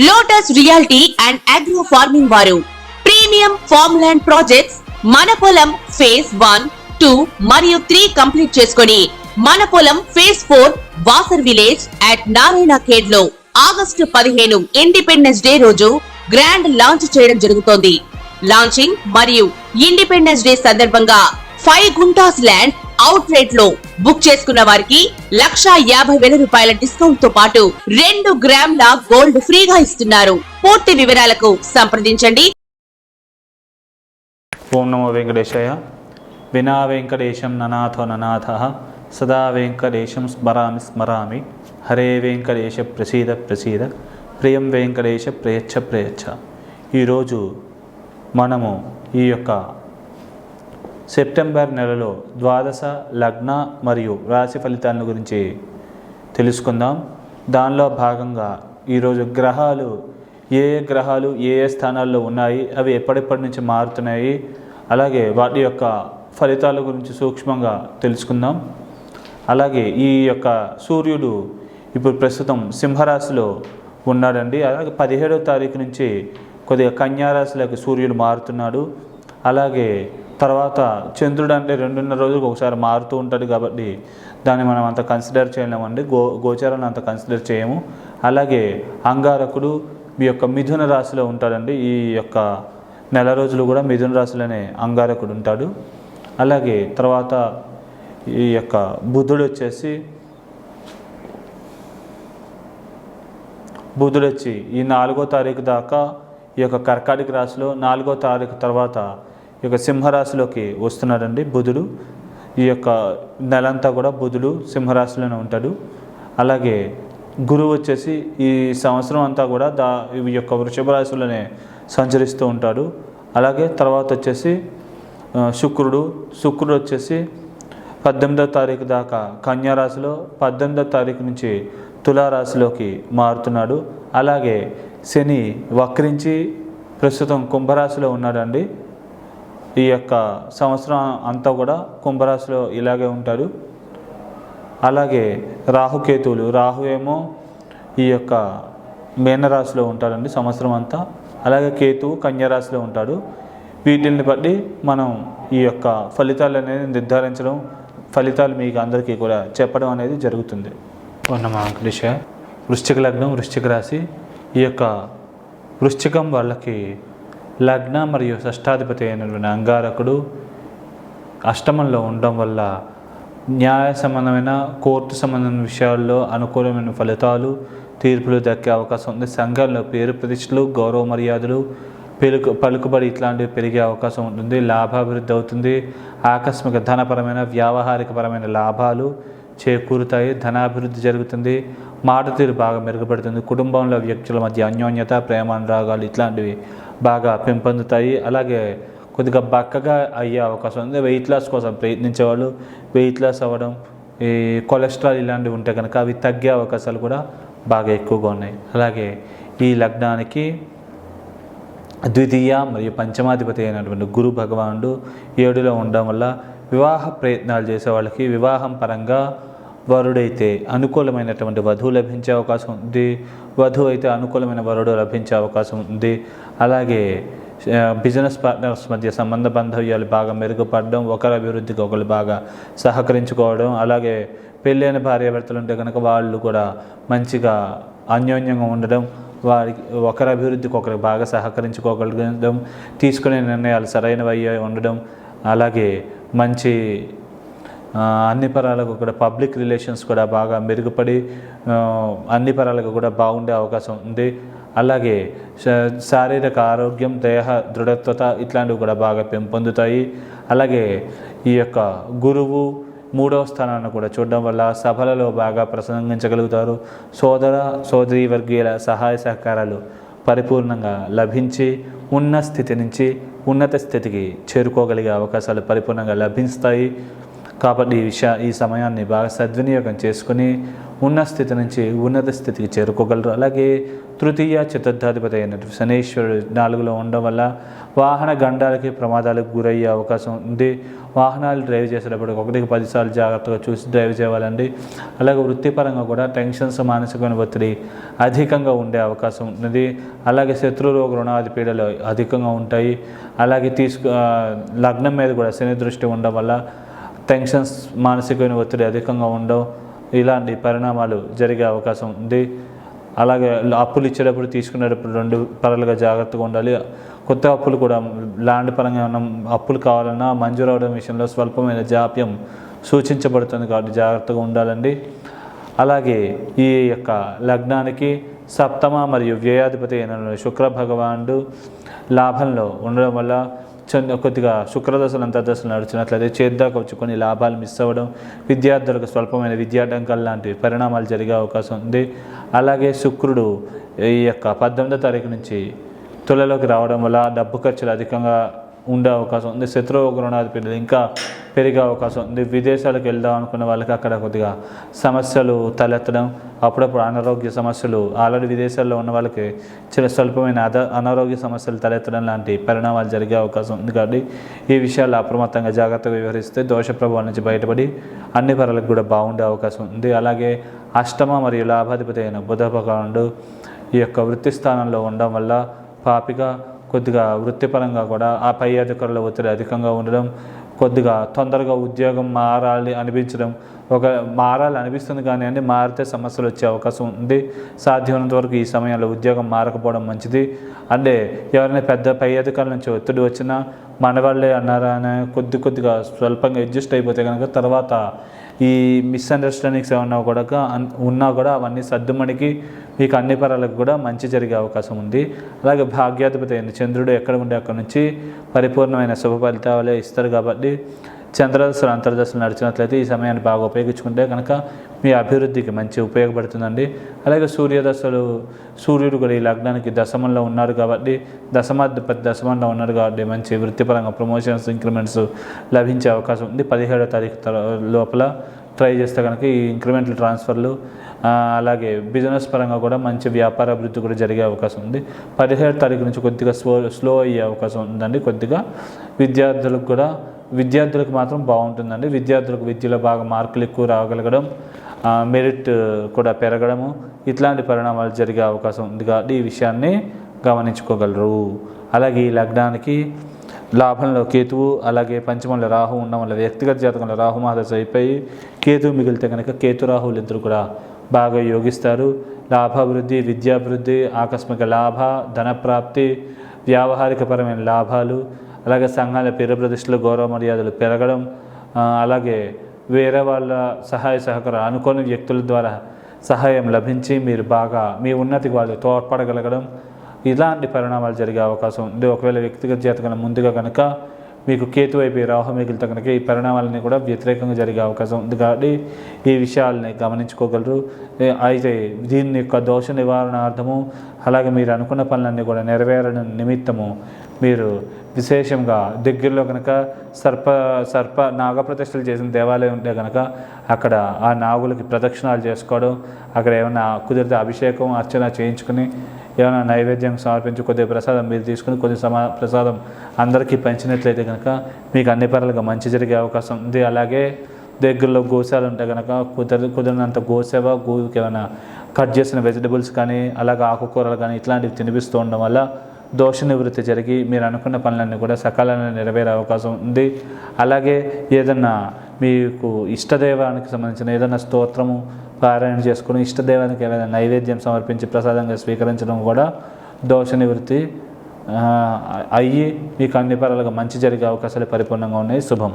Lotus reality and agro farming వారు premium farm land projects మన పొలం ఫేజ్ 1, 2 మరియు 3 కంప్లీట్ చేసుకొని మన పొలం phase 4 Wasar village at Narayana Khed లో ఆగస్టు 15 ఇండిపెండెన్స్ డే రోజు గ్రాండ్ లాంచ్ చేయడం జరుగుతోంది. లాంచింగ్ మరియు ఇండిపెండెన్స్ డే సందర్భంగా 5 గుంటాస్ ల్యాండ్ అవుట్ రేట్ లో బుక్ చేసుకున్న వారికి 1,50,000 రూపాయల డిస్కౌంట్ తో పాటు 2 గ్రాముల గోల్డ్ ఫ్రీగా ఇస్తున్నారు. పూర్తి వివరాలకు సంప్రదించండి. ఓం నమో వెంకటేశాయ. వినా వెంకటేశం ననాథో ననాథః సదా వెంకటేశం స్మరామి స్మరామి. హరే వెంకటేశ ప్రసీద ప్రసీద, ప్రియం వెంకటేశ ప్రయచ్ఛ ప్రయచ్ఛ. ఈరోజు మనము ఈ యొక్క సెప్టెంబర్ నెలలో ద్వాదశ లగ్న మరియు రాశి ఫలితాల గురించి తెలుసుకుందాం. దానిలో భాగంగా ఈరోజు గ్రహాలు ఏ స్థానాల్లో ఉన్నాయి, అవి ఎప్పటిప్పటి నుంచి మారుతున్నాయి, అలాగే వాటి యొక్క ఫలితాల గురించి సూక్ష్మంగా తెలుసుకుందాం. అలాగే ఈ యొక్క సూర్యుడు ఇప్పుడు ప్రస్తుతం సింహరాశిలో ఉన్నాడండి. అలాగే 17వ తారీఖు నుంచి కొద్దిగా కన్యారాశిలోకి సూర్యుడు మారుతున్నాడు. అలాగే తర్వాత చంద్రుడు అంటే 2.5 రోజులకు ఒకసారి మారుతూ ఉంటాడు కాబట్టి దాన్ని మనం అంత కన్సిడర్ చేయలేమండి. గోచారాన్ని అంత కన్సిడర్ చేయము. అలాగే అంగారకుడు మీ యొక్క మిథున రాశిలో ఉంటాడండి. ఈ యొక్క నెల రోజులు కూడా మిథున రాశిలోనే అంగారకుడు ఉంటాడు. అలాగే తర్వాత ఈ యొక్క బుధుడు వచ్చి ఈ 4వ తారీఖు దాకా ఈ యొక్క కర్కాటక రాశిలో, 4వ తారీఖు తర్వాత ఈ యొక్క సింహరాశిలోకి వస్తున్నాడండి బుధుడు. ఈ యొక్క నెలంతా కూడా బుధుడు సింహరాశిలోనే ఉంటాడు. అలాగే గురువు వచ్చేసి ఈ సంవత్సరం అంతా కూడా ఈ యొక్క వృషభ రాశిలోనే సంచరిస్తూ ఉంటాడు. అలాగే తర్వాత వచ్చేసి శుక్రుడు వచ్చేసి 18వ తారీఖు దాకా కన్యారాశిలో, 18వ తారీఖు నుంచి తులారాశిలోకి మారుతున్నాడు. అలాగే శని వక్రించి ప్రస్తుతం కుంభరాశిలో ఉన్నాడండి. ఈ యొక్క సంవత్సరం అంతా కూడా కుంభరాశిలో ఇలాగే ఉంటాడు. అలాగే రాహుకేతువులు, రాహు ఏమో ఈ యొక్క మీనరాశిలో ఉంటాడండి సంవత్సరం అంతా. అలాగే కేతువు కన్యారాశిలో ఉంటాడు. వీటిని బట్టి మనం ఈ యొక్క ఫలితాలు అనేది నిర్ధారించడం, ఫలితాలు మీకు అందరికీ కూడా చెప్పడం అనేది జరుగుతుంది. వెంకటేశ. వృశ్చిక లగ్నం, వృశ్చిక రాశి. ఈ యొక్క వృశ్చికం వాళ్ళకి లగ్న మరియు షష్టాధిపతి అయినటువంటి అంగారకుడు అష్టమంలో ఉండడం వల్ల న్యాయ సంబంధమైన, కోర్టు సంబంధమైన విషయాల్లో అనుకూలమైన ఫలితాలు, తీర్పులు దక్కే అవకాశం ఉంది. సంఘంలో పేరు ప్రతిష్టలు, గౌరవ మర్యాదలు, పలుకుబడి ఇట్లాంటివి పెరిగే అవకాశం ఉంటుంది. లాభాభివృద్ధి అవుతుంది. ఆకస్మిక ధనపరమైన, వ్యావహారికపరమైన లాభాలు చేకూరుతాయి. ధనాభివృద్ధి జరుగుతుంది. మాట తీరు బాగా మెరుగుపడుతుంది. కుటుంబంలో వ్యక్తుల మధ్య అన్యోన్యత, ప్రేమానురాగాలు ఇట్లాంటివి బాగా పెంపొందుతాయి. అలాగే కొద్దిగా బక్కగా అయ్యే అవకాశం ఉంది. వెయిట్ లాస్ కోసం ప్రయత్నించేవాళ్ళు వెయిట్ లాస్ అవ్వడం, ఈ కొలెస్ట్రాల్ ఇలాంటివి ఉంటే కనుక అవి తగ్గే అవకాశాలు కూడా బాగా ఎక్కువగా ఉన్నాయి. అలాగే ఈ లగ్నానికి ద్వితీయ మరియు పంచమాధిపతి అయినటువంటి గురు భగవానుడు 7లో ఉండడం వల్ల వివాహ ప్రయత్నాలు చేసే వాళ్ళకి వివాహం పరంగా వరుడైతే అనుకూలమైనటువంటి వధువు లభించే అవకాశం ఉంది. వధువు అయితే అనుకూలమైన వరుడు లభించే అవకాశం ఉంది. అలాగే బిజినెస్ పార్ట్నర్స్ మధ్య సంబంధ బాంధవ్యాలు బాగా మెరుగుపడడం, ఒకరి అభివృద్ధికి ఒకరు బాగా సహకరించుకోవడం. అలాగే పెళ్ళైన భార్యాభర్తలు ఉంటే కనుక వాళ్ళు కూడా మంచిగా అన్యోన్యంగా ఉండడం, వారికి ఒకరి అభివృద్ధికి ఒకరు బాగా సహకరించుకోగలగడం, తీసుకునే నిర్ణయాలు సరైనవి అయ్యి ఉండడం. అలాగే మంచి అన్ని పరాలకు కూడా పబ్లిక్ రిలేషన్స్ కూడా బాగా మెరుగుపడి అన్ని పరాలకు కూడా బాగుండే అవకాశం ఉంది. అలాగే శారీరక ఆరోగ్యం, దేహ దృఢత్వత ఇట్లాంటివి కూడా బాగా పెంపొందుతాయి. అలాగే ఈ యొక్క గురువు 3వ స్థానాన్ని కూడా చూడడం వల్ల సభలలో బాగా ప్రసంగించగలుగుతారు. సోదరీ వర్గీయుల సహాయ సహకారాలు పరిపూర్ణంగా లభించి ఉన్న స్థితి నుంచి ఉన్నత స్థితికి చేరుకోగలిగే అవకాశాలు పరిపూర్ణంగా లభిస్తాయి. కాబట్టి ఈ సమయాన్ని బాగా సద్వినియోగం చేసుకుని ఉన్న స్థితి నుంచి ఉన్నత స్థితికి చేరుకోగలరు. అలాగే తృతీయ చతుర్థాధిపతి అయినటువంటి శనీశ్వరుడు 4లో ఉండడం వల్ల వాహన గండాలకి ప్రమాదాలకు గురయ్యే అవకాశం ఉంది. వాహనాలు డ్రైవ్ చేసేటప్పుడు 1కి 10 సార్లు జాగ్రత్తగా చూసి డ్రైవ్ చేయాలండి. అలాగే వృత్తిపరంగా కూడా టెన్షన్స్, మానసికమైన ఒత్తిడి అధికంగా ఉండే అవకాశం ఉన్నది. అలాగే శత్రురోగ రుణాది పీడలు అధికంగా ఉంటాయి. అలాగే లగ్నం మీద కూడా శని దృష్టి ఉండడం వల్ల టెన్షన్స్, మానసికమైన ఒత్తిడి అధికంగా ఉండవు. ఇలాంటి పరిణామాలు జరిగే అవకాశం ఉంది. అలాగే అప్పులు ఇచ్చేటప్పుడు తీసుకునేటప్పుడు 2 పరాలుగా జాగ్రత్తగా ఉండాలి. కొత్త అప్పులు కూడా ల్యాండ్ పరంగా ఏమైనా అప్పులు కావాలన్నా మంజూరు అవడం విషయంలో స్వల్పమైన జాప్యం సూచించబడుతుంది కాబట్టి జాగ్రత్తగా ఉండాలండి. అలాగే ఈ యొక్క లగ్నానికి సప్తమ మరియు వ్యయాధిపతి అయిన శుక్ర భగవానుడు లాభంలో ఉండడం వల్ల కొద్దిగా శుక్రదశలు అంతర్దశలు నడిచినట్లయితే చేద్దాకా వచ్చి కొన్ని లాభాలు మిస్ అవ్వడం, విద్యార్థులకు స్వల్పమైన విద్యాటంకాలు లాంటి పరిణామాలు జరిగే అవకాశం ఉంది. అలాగే శుక్రుడు ఈ యొక్క 18వ తారీఖు నుంచి తులలోకి రావడం వల్ల డబ్బు ఖర్చులు అధికంగా ఉండే అవకాశం ఉంది. శత్రురోగ రుణాది పీడలు ఇంకా పెరిగే అవకాశం ఉంది. విదేశాలకు వెళ్దాం అనుకున్న వాళ్ళకి అక్కడ కొద్దిగా సమస్యలు తలెత్తడం, అప్పుడప్పుడు అనారోగ్య సమస్యలు, ఆల్రెడీ విదేశాల్లో ఉన్న వాళ్ళకి చిన్న స్వల్పమైన అనారోగ్య సమస్యలు తలెత్తడం లాంటి పరిణామాలు జరిగే అవకాశం ఉంది. కాబట్టి ఈ విషయాలు అప్రమత్తంగా జాగ్రత్తగా వ్యవహరిస్తే దోష ప్రభావం నుంచి బయటపడి అన్ని పరాలకు కూడా బాగుండే అవకాశం ఉంది. అలాగే అష్టమ మరియు లాభాధిపతి అయిన బుధ భగవానుడు ఈ యొక్క వృత్తి స్థానంలో ఉండడం వల్ల పాపిగా కొద్దిగా వృత్తిపరంగా కూడా ఆ పై అధికారుల ఒత్తిడి అధికంగా ఉండడం, కొద్దిగా తొందరగా ఉద్యోగం మారాలి అనిపిస్తుంది కానీ మారితే సమస్యలు వచ్చే అవకాశం ఉంది. సాధ్యమైనంత వరకు ఈ సమయంలో ఉద్యోగం మారకపోవడం మంచిది. అంటే ఎవరైనా పెద్ద పై అధికారుల నుంచి ఒత్తిడి వచ్చినా మనవాళ్ళే అన్నారా అని కొద్దిగా స్వల్పంగా అడ్జస్ట్ అయిపోతే కనుక తర్వాత ఈ మిస్అండర్స్టాండింగ్స్ ఏమన్నా ఉన్నా కూడా అవన్నీ సర్దుమణికి మీకు అన్ని పరాలకు కూడా మంచి జరిగే అవకాశం ఉంది. అలాగే భాగ్యాధిపతి అయిన చంద్రుడు ఎక్కడ ఉంటే అక్కడ నుంచి పరిపూర్ణమైన శుభ ఫలితాలే ఇస్తారు. కాబట్టి చంద్రదశలు అంతర్దశలు నడిచినట్లయితే ఈ సమయాన్ని బాగా ఉపయోగించుకుంటే కనుక మీ అభివృద్ధికి మంచి ఉపయోగపడుతుందండి. అలాగే సూర్యుడు కూడా ఈ లగ్నానికి దశమంలో ఉన్నారు కాబట్టి దశమంలో ఉన్నారు కాబట్టి మంచి వృత్తిపరంగా ప్రమోషన్స్, ఇంక్రిమెంట్స్ లభించే అవకాశం ఉంది. 17వ తారీఖు లోపల ట్రై చేస్తే కనుక ఈ ఇంక్రిమెంటల్ ట్రాన్స్ఫర్లు అలాగే బిజినెస్ పరంగా కూడా మంచి వ్యాపార అభివృద్ధి కూడా జరిగే అవకాశం ఉంది. 17వ తారీఖు నుంచి కొద్దిగా స్లో అయ్యే అవకాశం ఉందండి. కొద్దిగా విద్యార్థులకు మాత్రం బాగుంటుందండి. విద్యార్థులకు విద్యలో బాగా మార్కులు ఎక్కువ రాగలగడం, మెరిట్ కూడా పెరగడము, ఇట్లాంటి పరిణామాలు జరిగే అవకాశం ఉంది కాబట్టి ఈ విషయాన్ని గమనించుకోగలరు. అలాగే ఈ లగ్నానికి లాభంలో కేతువు, అలాగే పంచమంలో రాహు ఉండడం వల్ల వ్యక్తిగత జాతకంలో రాహు మహాదశ అయిపోయి కేతువు మిగిలితే కనుక కేతు రాహువులు ఇద్దరు కూడా బాగా యోగిస్తారు. లాభాభివృద్ధి, విద్యాభివృద్ధి, ఆకస్మిక లాభ, ధనప్రాప్తి, వ్యావహారికపరమైన లాభాలు, అలాగే సంఘాల పేరు ప్రతిష్టలు, గౌరవ మర్యాదలు పెరగడం, అలాగే వేరే వాళ్ళ సహాయ సహకారం అనుకోని వ్యక్తుల ద్వారా సహాయం లభించి మీరు బాగా మీ ఉన్నతికి వాళ్ళు తోడ్పడగలగడం, ఇలాంటి పరిణామాలు జరిగే అవకాశం ఉంది. ఒకవేళ వ్యక్తిగత జాతకం ముందుగా కనుక మీకు కేతు అయిపోయి రాహు మిగిలితే కనుక ఈ పరిణామాలని కూడా వ్యతిరేకంగా జరిగే అవకాశం ఉంది కాబట్టి ఈ విషయాలని గమనించుకోగలరు. అయితే దీని యొక్క దోష నివారణార్థము అలాగే మీరు అనుకున్న పనులన్నీ కూడా నెరవేరడం నిమిత్తము మీరు విశేషంగా దగ్గరలో కనుక నాగప్రతిష్టలు చేసిన దేవాలయం ఉంటే కనుక అక్కడ ఆ నాగులకి ప్రదక్షిణాలు చేసుకోవడం, అక్కడ ఏమైనా కుదిరితే అభిషేకం అర్చన చేయించుకుని ఏమైనా నైవేద్యం సమర్పించి కొద్దిగా ప్రసాదం మీరు తీసుకుని కొద్దిగా ప్రసాదం అందరికీ పంచినట్లయితే కనుక మీకు అన్ని పరాలుగా మంచి జరిగే అవకాశం ఉంది. అలాగే దగ్గరలో గోశాలు ఉంటే కనుక కుదిరినంత గోసేవ, గోవుకి ఏమైనా కట్ చేసిన వెజిటబుల్స్ కానీ అలాగే ఆకుకూరలు కానీ ఇట్లాంటివి తినిపిస్తూ ఉండడం వల్ల దోష నివృత్తి జరిగి మీరు అనుకున్న పనులన్నీ కూడా సకాలంలో నెరవేరే అవకాశం ఉంది. అలాగే ఏదన్నా మీకు ఇష్టదైవానికి సంబంధించిన ఏదైనా స్తోత్రము పారాయణ చేసుకుని ఇష్టదైవానికి ఏదైనా నైవేద్యం సమర్పించి ప్రసాదంగా స్వీకరించడం కూడా దోష నివృత్తి అయ్యి మీకు అన్ని పరాలుగా మంచి జరిగే అవకాశాలు పరిపూర్ణంగా ఉన్నాయి. శుభం.